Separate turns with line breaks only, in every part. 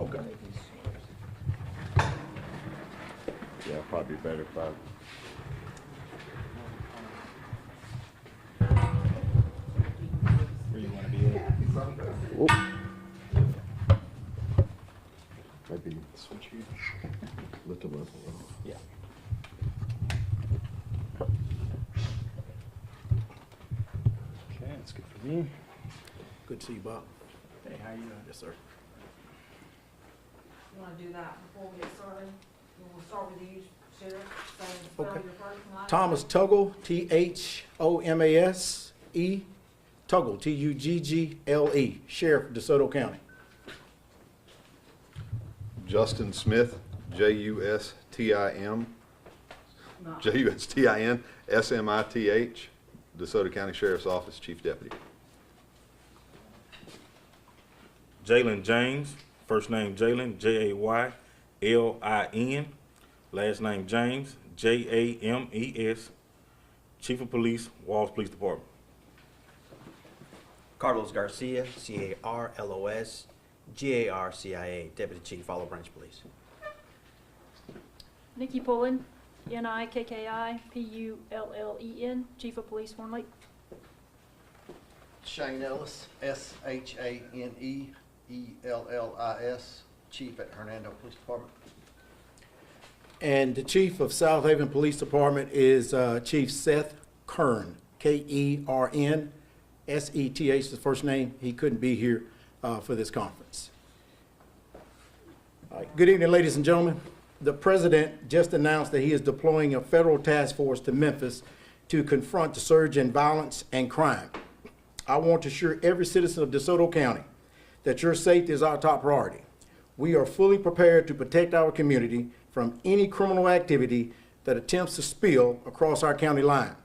Okay.
Yeah, probably better if I.
Where you want to be at?
Maybe switch here. Lift them up a little.
Yeah. Okay, that's good for me.
Good to see you, Bob.
Hey, how you doing?
Yes, sir.
You want to do that before we get started? We'll start with you, Sheriff. So spell
Okay.
your first and last
Thomas Tuggle, Thomase, Tuggle, Tuggle, Sheriff of DeSoto County.
Justin Smith, Justin,
name.
Justin Smith, DeSoto County Sheriff's Office Chief Deputy.
Jalen James, first name Jalen, Jaylin, last name James, James, Chief of Police, Walls Police Department.
Carlos Garcia, Carlos, Garcia, Deputy Chief, Olive Branch Police.
Nikki Pullen, Nikkipullen, Chief of Police, Horn Lake.
Shane Ellis, Shaneellis, Chief at Hernando Police Department.
And the Chief of South Haven Police Department is Chief Seth Kern, Kern, Seth, his first name. He couldn't be here for this conference. All right. Good evening, ladies and gentlemen. The President just announced that he is deploying a federal task force to Memphis to confront the surge in violence and crime. I want to assure every citizen of DeSoto County that your safety is our top priority. We are fully prepared to protect our community from any criminal activity that attempts to spill across our county line.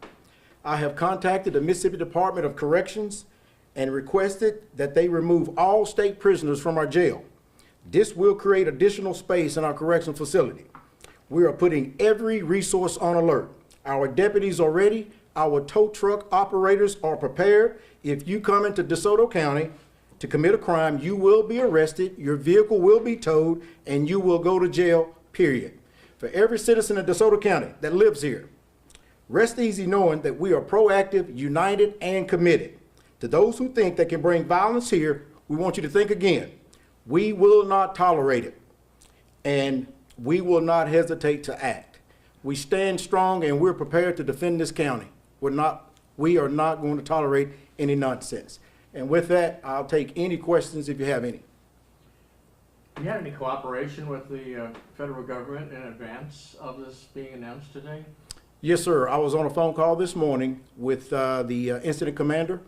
I have contacted the Mississippi Department of Corrections and requested that they remove all state prisoners from our jail. This will create additional space in our correctional facility. We are putting every resource on alert. Our deputies are ready. Our tow truck operators are prepared. If you come into DeSoto County to commit a crime, you will be arrested, your vehicle will be towed, and you will go to jail, period. For every citizen in DeSoto County that lives here, rest easy knowing that we are proactive, united, and committed. To those who think they can bring violence here, we want you to think again. We will not tolerate it, and we will not hesitate to act. We stand strong, and we're prepared to defend this county. We are not going to tolerate any nonsense. And with that, I'll take any questions if you have any.
Have you had any cooperation with the federal government in advance of this being announced today?
Yes, sir. I was on a phone call this morning with the incident commander,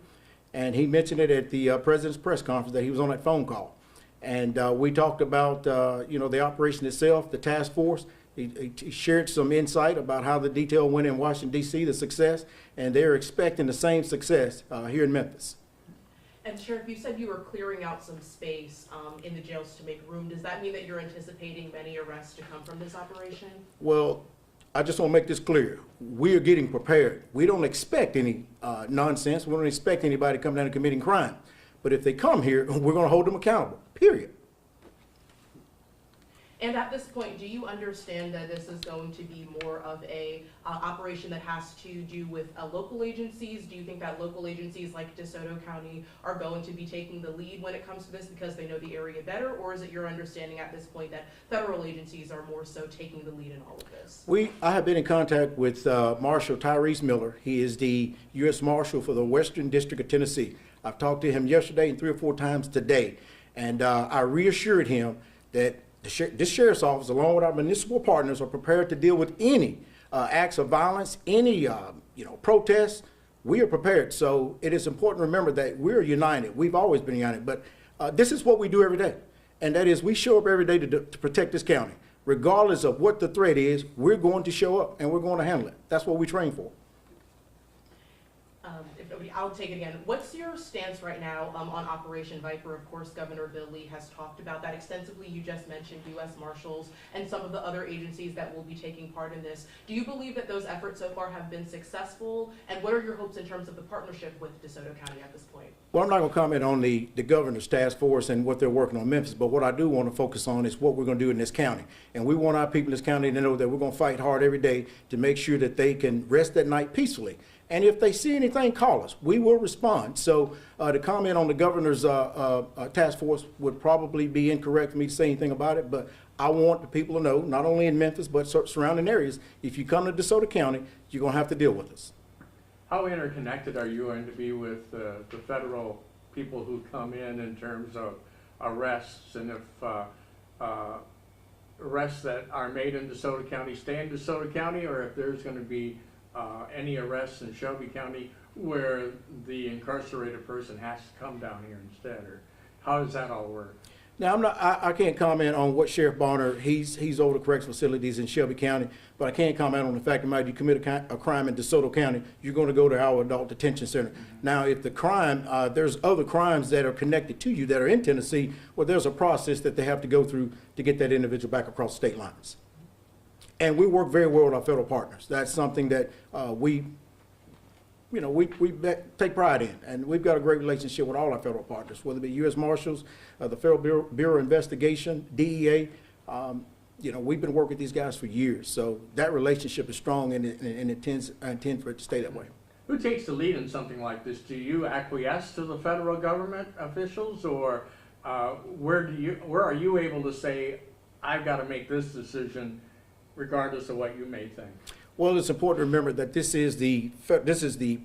and he mentioned it at the president's press conference that he was on that phone call. And we talked about, the operation itself, the task force. He shared some insight about how the detail went in Washington, D.C., the success, and they're expecting the same success here in Memphis.
And Sheriff, you said you were clearing out some space in the jails to make room. Does that mean that you're anticipating many arrests to come from this operation?
Well, I just want to make this clear. We are getting prepared. We don't expect any nonsense. We don't expect anybody to come down and committing crime. But if they come here, we're going to hold them accountable, period.
And at this point, do you understand that this is going to be more of a operation that has to do with local agencies? Do you think that local agencies like DeSoto County are going to be taking the lead when it comes to this because they know the area better? Or is it your understanding at this point that federal agencies are more so taking the lead in all of this?
I have been in contact with Marshal Tyrese Miller. He is the U.S. Marshal for the Western District of Tennessee. I've talked to him yesterday and 3 or 4 times today. And I reassured him that this sheriff's office, along with our municipal partners, are prepared to deal with any acts of violence, any protests. We are prepared. So it is important to remember that we're united. We've always been united. But this is what we do every day, and that is we show up every day to protect this county. Regardless of what the threat is, we're going to show up and we're going to handle it. That's what we train for.
if nobody, I'll take it again. What's your stance right now on Operation Viper? Of course, Governor Bill Lee has talked about that extensively. You just mentioned U.S. Marshals and some of the other agencies that will be taking part in this. Do you believe that those efforts so far have been successful? And what are your hopes in terms of the partnership with DeSoto County at this point?
Well, I'm not going to comment on the governor's task force and what they're working on Memphis, but what I do want to focus on is what we're going to do in this county. And we want our people in this county to know that we're going to fight hard every day to make sure that they can rest at night peacefully. And if they see anything, call us. We will respond. So to comment on the governor's task force would probably be incorrect for me to say anything about it, but I want the people to know, not only in Memphis, but surrounding areas, if you come to DeSoto County, you're going to have to deal with us.
How interconnected are you going to be with the federal people who come in terms of arrests? And if arrests that are made in DeSoto County stay in DeSoto County, or if there's going to be any arrests in Shelby County where the incarcerated person has to come down here instead, or how does that all work?
Now, I can't comment on what Sheriff Bonner, he's over the correctional facilities in Shelby County, but I can't comment on the fact that you commit a crime in DeSoto County, you're going to go to our adult detention center. Now, if the crime, there's other crimes that are connected to you that are in Tennessee, well, there's a process that they have to go through to get that individual back across state lines. And we work very well with our federal partners. That's something that we take pride in, and we've got a great relationship with all our federal partners, whether it be U.S. Marshals, the Federal Bureau of Investigation, DEA. We've been working with these guys for years, so that relationship is strong, and I intend for it to stay that way.
Who takes the lead in something like this? Do you acquiesce to the federal government officials, or where are you able to say, I've got to make this decision regardless of what you may think?
Well, it's important to remember that this is the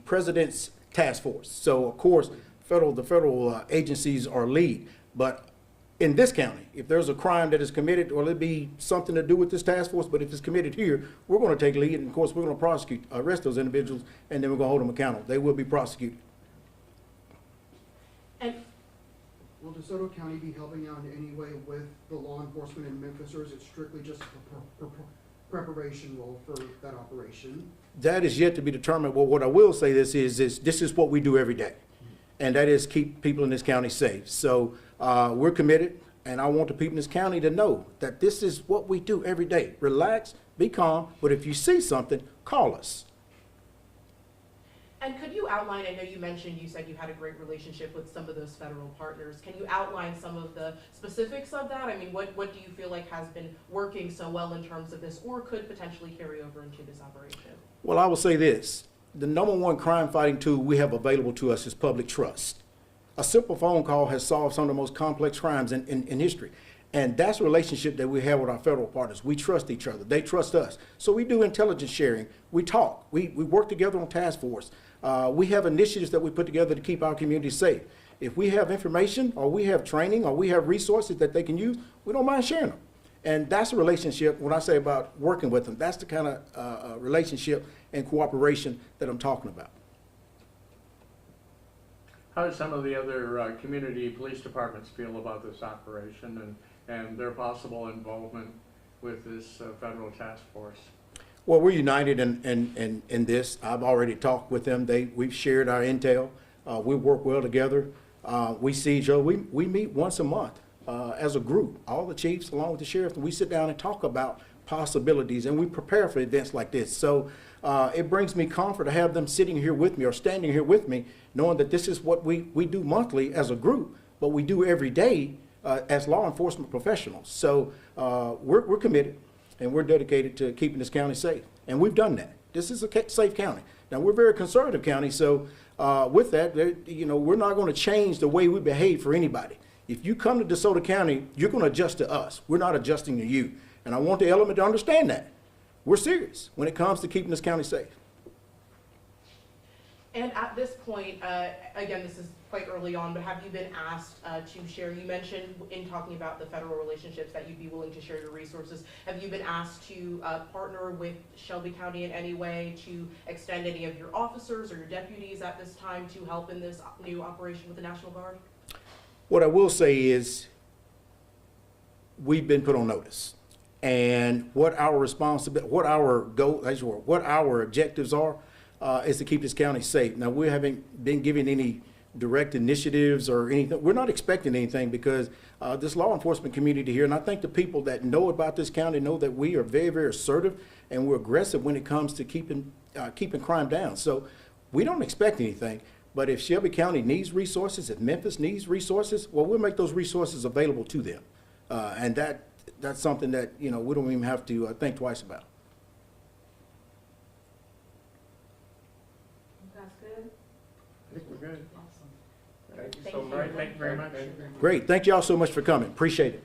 president's task force. So, of course, the federal agencies are lead. But in this county, if there's a crime that is committed, or it be something to do with this task force, but if it's committed here, we're going to take lead, and of course, we're going to arrest those individuals, and then we're going to hold them accountable. They will be prosecuted.
And
will DeSoto County be helping out in any way with the law enforcement in Memphis, or is it strictly just a preparation role for that operation?
That is yet to be determined. Well, what I will say this is what we do every day, and that is keep people in this county safe. So we're committed, and I want the people in this county to know that this is what we do every day. Relax, be calm, but if you see something, call us.
And could you outline, I know you said you had a great relationship with some of those federal partners. Can you outline some of the specifics of that? I mean, what do you feel like has been working so well in terms of this, or could potentially carry over into this operation?
Well, I will say this. The #1 crime fighting tool we have available to us is public trust. A simple phone call has solved some of the most complex crimes in history. And that's a relationship that we have with our federal partners. We trust each other. They trust us. So we do intelligence sharing. We talk. We work together on task force. We have initiatives that we put together to keep our community safe. If we have information, or we have training, or we have resources that they can use, we don't mind sharing them. And that's a relationship, when I say about working with them, that's the kind of relationship and cooperation that I'm talking about.
How do some of the other community police departments feel about this operation and their possible involvement with this federal task force?
Well, we're united in this. I've already talked with them. We've shared our intel. We work well together. We see each other. We meet once a month as a group, all the chiefs along with the sheriff, and we sit down and talk about possibilities, and we prepare for events like this. So it brings me comfort to have them sitting here with me or standing here with me, knowing that this is what we do monthly as a group, but we do every day as law enforcement professionals. So we're committed, and we're dedicated to keeping this county safe, and we've done that. This is a safe county. Now, we're a very conservative county, so with that, we're not going to change the way we behave for anybody. If you come to DeSoto County, you're going to adjust to us. We're not adjusting to you. And I want the element to understand that. We're serious when it comes to keeping this county safe.
And at this point, again, this is quite early on, but have you been asked to share? You mentioned in talking about the federal relationships that you'd be willing to share your resources. Have you been asked to partner with Shelby County in any way to extend any of your officers or your deputies at this time to help in this new operation with the National Guard?
What I will say is we've been put on notice. And what our responsibility, what our goal, what our objectives are, is to keep this county safe. Now, we haven't been given any direct initiatives or anything. We're not expecting anything because this law enforcement community here, and I think the people that know about this county know that we are very, very assertive and we're aggressive when it comes to keeping crime down. So we don't expect anything. But if Shelby County needs resources, if Memphis needs resources, well, we'll make those resources available to them. And that's something that, we don't even have to think twice about.
That's good.
I think we're good.
Awesome.
Thank you so much. Thank you very much.
Great. Thank you all so much for coming. Appreciate it.